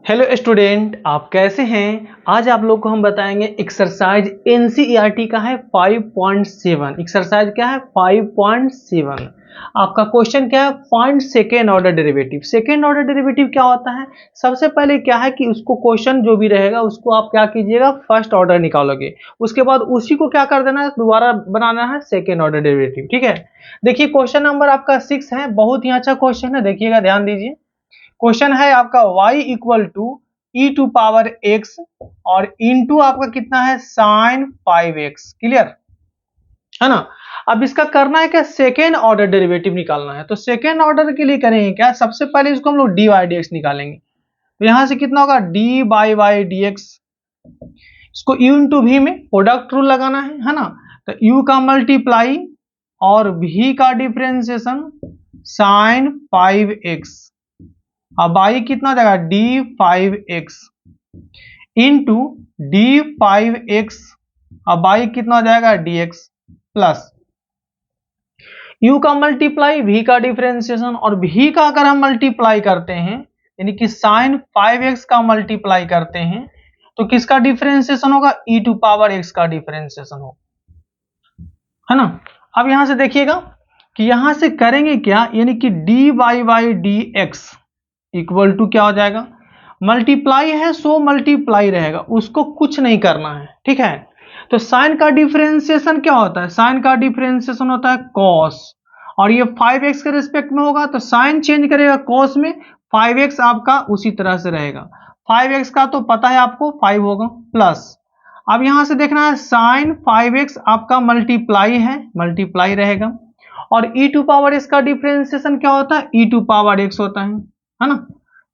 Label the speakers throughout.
Speaker 1: Hello student, आप कैसे हैं। आज आप लोग को हम बताएंगे एक्सरसाइज एनसीईआरटी का है 5.7। एक्सरसाइज क्या है 5.7। आपका क्वेश्चन क्या है, find second order derivative. Second order derivative क्या होता है। सबसे पहले क्या है कि उसको क्वेश्चन जो भी रहेगा उसको आप क्या कीजिएगा, फर्स्ट ऑर्डर निकालोगे। उसके बाद उसी को क्या कर देना है, दोबारा बनाना है सेकेंड ऑर्डर डेरिवेटिव। ठीक है, देखिए क्वेश्चन नंबर आपका 6 है। बहुत ही अच्छा क्वेश्चन है, देखिएगा ध्यान दीजिए। क्वेश्चन है आपका y equal to e to power x और इनटू आपका कितना है साइन 5x। क्लियर है ना। अब इसका करना है क्या, सेकेंड ऑर्डर डेरिवेटिव निकालना है। तो सेकेंड ऑर्डर के लिए करेंगे क्या, सबसे पहले इसको हम लोग डी वाई डी एक्स निकालेंगे। तो यहां से कितना होगा d by y d x. इसको u इंटू वी में प्रोडक्ट रूल लगाना है ना। तो u का मल्टीप्लाई और v का डिफरेंशिएशन साइन 5x। अब आई कितना हो जाएगा d5x इंटू d5x। अब आई कितना हो जाएगा dx प्लस u का मल्टीप्लाई v का डिफरेंशिएशन और v का अगर हम मल्टीप्लाई करते हैं यानी कि साइन 5x का मल्टीप्लाई करते हैं तो किसका डिफरेंशिएशन होगा, e टू पावर x का डिफरेंशिएशन होगा, है ना। अब यहां से देखिएगा कि यहां से करेंगे क्या, यानी कि dy by dx equal to क्या हो जाएगा, मल्टीप्लाई है सो मल्टीप्लाई रहेगा, उसको कुछ नहीं करना है। ठीक है, तो साइन का डिफरेंशिएशन क्या होता है, साइन का डिफरेंशिएशन होता है कॉस और ये 5x के रिस्पेक्ट में होगा तो साइन चेंज करेगा कॉस में, 5x आपका उसी तरह से रहेगा। 5x का तो पता है आपको 5 होगा प्लस अब यहां से देखना है साइन 5x आपका मल्टीप्लाई है, मल्टीप्लाई रहेगा और e टू पावर x का डिफरेंशिएशन क्या होता है, e टू पावर x होता है ना।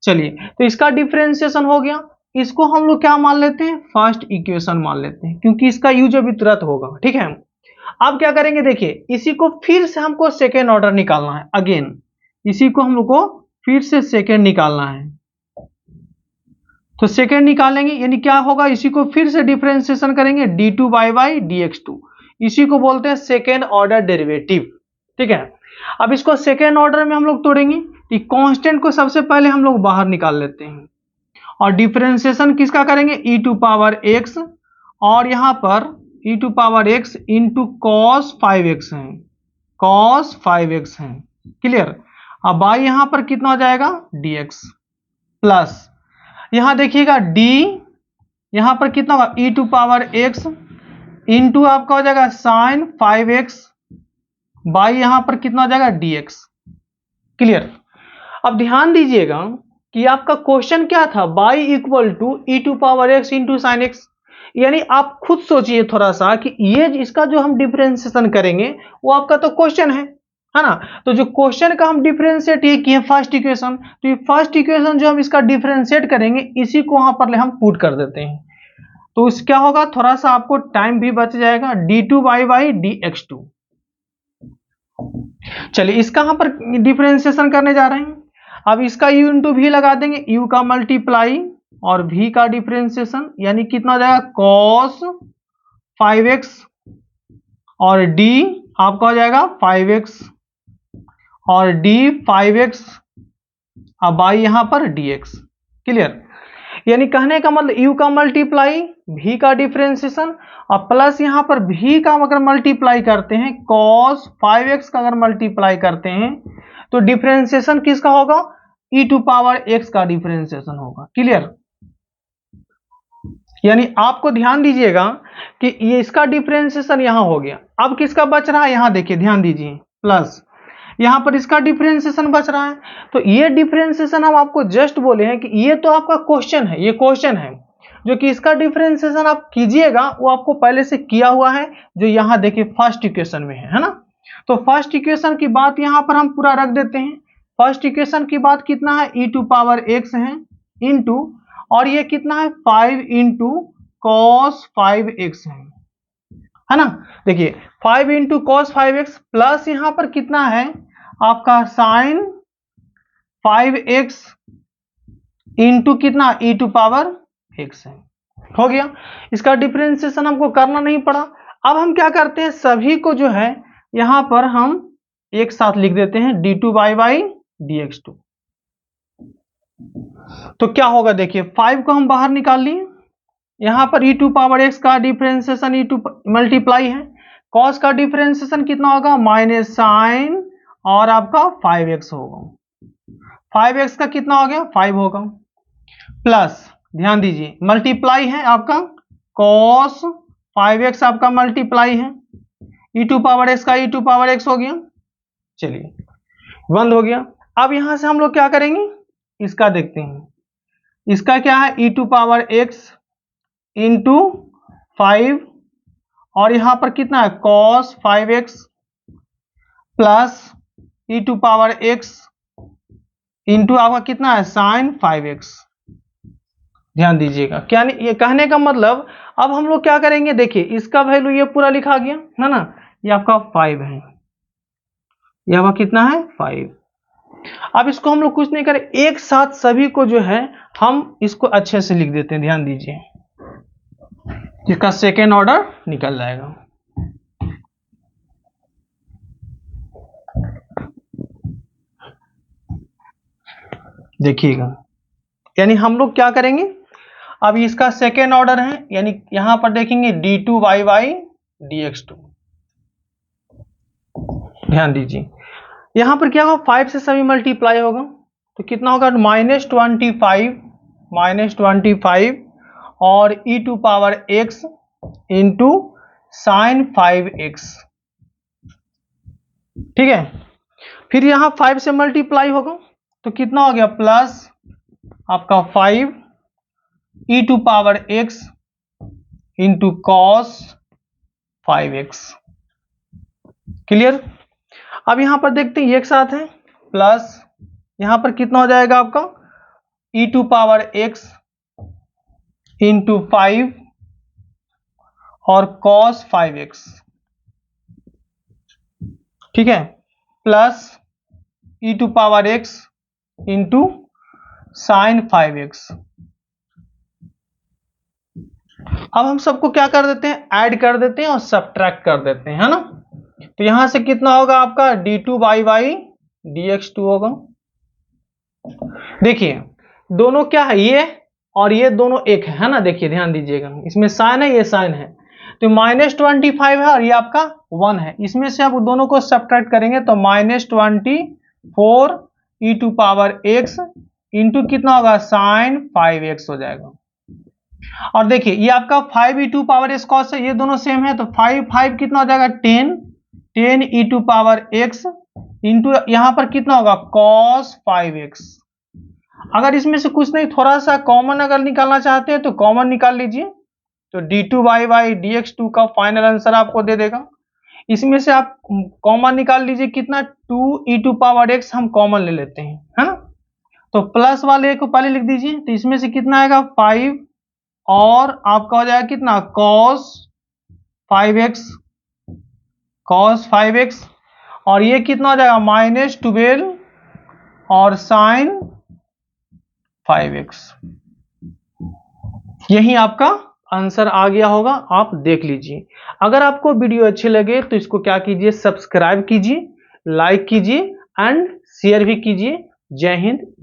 Speaker 1: चलिए, तो इसका डिफरेंशिएशन हो गया, इसको हम लोग क्या मान लेते हैं, फर्स्ट इक्वेशन मान लेते हैं क्योंकि इसका यूज अभी तुरंत होगा। ठीक है, अब क्या करेंगे, देखिए इसी को फिर से हमको सेकेंड ऑर्डर निकालना है। अगेन इसी को हम लोग को फिर से सेकेंड निकालना है। तो सेकेंड निकालेंगे यानी क्या होगा, इसी को फिर से डिफरेंशिएशन करेंगे d2 बाई dx2। इसी को बोलते हैं सेकेंड ऑर्डर डेरिवेटिव। ठीक है, अब इसको सेकेंड ऑर्डर में हम लोग तोड़ेंगे। कांस्टेंट को सबसे पहले हम लोग बाहर निकाल लेते हैं और डिफरेंशिएशन किसका करेंगे, e टू पावर x और यहां पर e to power x into cos 5x है, कॉस 5x है। क्लियर। अब बाई यहां पर कितना हो जाएगा dx प्लस यहां देखिएगा d यहां पर कितना होगा e to power x into आपका हो जाएगा साइन 5x बाई यहां पर कितना हो जाएगा dx। क्लियर। अब ध्यान दीजिएगा कि आपका क्वेश्चन क्या था, y equal to e to power x into sine x. यानी आप खुद सोचिए थोड़ा सा कि ये इसका जो हम डिफरेंशिएशन करेंगे वो आपका तो क्वेश्चन है ना। तो जो क्वेश्चन का हम डिफरेंशिएट ये किए फर्स्ट इक्वेशन, तो ये फर्स्ट इक्वेशन जो हम इसका डिफरेंशिएट करेंगे इसी को वहां पर हम पुट कर देते हैं। तो इस क्या होगा, थोड़ा सा आपको टाइम भी बच जाएगा, d2 बाई dx2। चलिए इसका यहां पर डिफरेंशिएशन करने जा रहे हैं। अब इसका u इंटू वी लगा देंगे, u का मल्टीप्लाई और v का डिफरेंशिएशन यानी कितना हो जाएगा cos 5x और d आपका हो जाएगा 5x और d 5x अब बाई यहां पर dx। क्लियर। यानी कहने का मतलब u का मल्टीप्लाई v का डिफरेंशिएशन और प्लस यहां पर v का अगर मल्टीप्लाई करते हैं cos 5x का अगर मल्टीप्लाई करते हैं तो डिफरेंशिएशन किसका होगा, e टू पावर x का डिफरेंशिएशन होगा। क्लियर। यानी आपको ध्यान दीजिएगा कि ये इसका डिफरेंशिएशन यहां हो गया। अब किसका बच रहा है, यहां देखिए ध्यान दीजिए, प्लस यहां पर इसका डिफरेंशिएशन बच रहा है। तो ये डिफरेंशिएशन हम आपको जस्ट बोले हैं कि ये तो आपका क्वेश्चन है, ये क्वेश्चन है जो कि इसका डिफरेंशिएशन आप कीजिएगा वो आपको पहले से किया हुआ है, जो यहां देखिए फर्स्ट इक्वेशन में है ना। तो फर्स्ट इक्वेशन की बात यहां पर हम पूरा रख देते हैं। फर्स्ट इक्वेशन की बात कितना है, e टू पावर x है इंटू और ये कितना है 5 इंटू कॉस 5x है ना। देखिए 5 इंटू कॉस 5x प्लस यहां पर कितना है आपका साइन 5x इंटू कितना e टू पावर x है। हो गया, इसका डिफरेंशिएशन हमको करना नहीं पड़ा। अब हम क्या करते हैं, सभी को जो है यहां पर हम एक साथ लिख देते हैं d2 बाई dx2। तो क्या होगा देखिए, 5 को हम बाहर निकाल लिए, यहां पर e टू पावर x का डिफरेंशिएशन e टू मल्टीप्लाई है, cos का डिफरेंशिएशन कितना होगा माइनस साइन और आपका 5x होगा, 5x का कितना हो गया 5 होगा, प्लस ध्यान दीजिए मल्टीप्लाई है आपका cos 5x आपका मल्टीप्लाई है, e टू पावर x का e टू पावर x हो गया। चलिए बंद हो गया। अब यहां से हम लोग क्या करेंगे, इसका देखते हैं, इसका क्या है e to power x into 5 और यहां पर कितना है cos 5x plus e to power x into आपका कितना है साइन 5x। ध्यान दीजिएगा, क्या ये कहने का मतलब, अब हम लोग क्या करेंगे देखिए, इसका वैल्यू ये पूरा लिखा गया है ना, ये आपका 5 है, ये आपका कितना है 5। अब इसको हम लोग कुछ नहीं करें, एक साथ सभी को जो है हम इसको अच्छे से लिख देते हैं। ध्यान दीजिए, इसका सेकेंड ऑर्डर निकल जाएगा। देखिएगा, यानी हम लोग क्या करेंगे, अब इसका सेकेंड ऑर्डर है, यानी यहां पर देखेंगे d2y dx2। ध्यान दीजिए, यहां पर क्या होगा 5 से सभी मल्टीप्लाई होगा, तो कितना होगा -25 और e to power x into sine 5x। ठीक है, फिर यहां 5 से मल्टीप्लाई होगा तो कितना हो गया प्लस आपका 5 e to power x into cos 5x। Clear. अब यहां पर देखते हैं एक साथ है, प्लस यहां पर कितना हो जाएगा आपका e to power x into 5 और cos 5x। ठीक है, plus e to power x into sine 5x। अब हम सबको क्या कर देते हैं, ऐड कर देते हैं और सब्ट्रैक्ट कर देते हैं, है ना। तो यहां से कितना होगा आपका d2y dx2 होगा। देखिए दोनों क्या है, ये और ये दोनों एक है ना, देखिए ध्यान दीजिएगा, इसमें साइन है, ये साइन है, तो -25 है और ये आपका 1 है, इसमें से आप दोनों को सब्ट्रैक्ट करेंगे तो -24 e to power x into कितना होगा साइन 5x हो जाएगा। और देखिए ये आपका 5 e to power x cos है, ये दोनों सेम है, तो 5 कितना हो जाएगा 10 e to power x into यहां पर कितना होगा cos 5x। अगर इसमें से कुछ नहीं, थोड़ा सा कॉमन अगर निकालना चाहते हैं तो कॉमन निकाल लीजिए, तो d2y dx2 का फाइनल आंसर आपको दे देगा। इसमें से आप कॉमन निकाल लीजिए कितना 2 e टू पावर x हम कॉमन ले लेते हैं, है ना, तो प्लस वाले को पहले लिख दीजिए, तो इसमें से कितना आएगा 5 और आपका हो जाएगा कितना cos 5x और ये कितना हो जाएगा -12 और साइन 5x। यही आपका आंसर आ गया होगा, आप देख लीजिए। अगर आपको वीडियो अच्छे लगे तो इसको क्या कीजिए, सब्सक्राइब कीजिए, लाइक कीजिए एंड शेयर भी कीजिए। जय हिंद।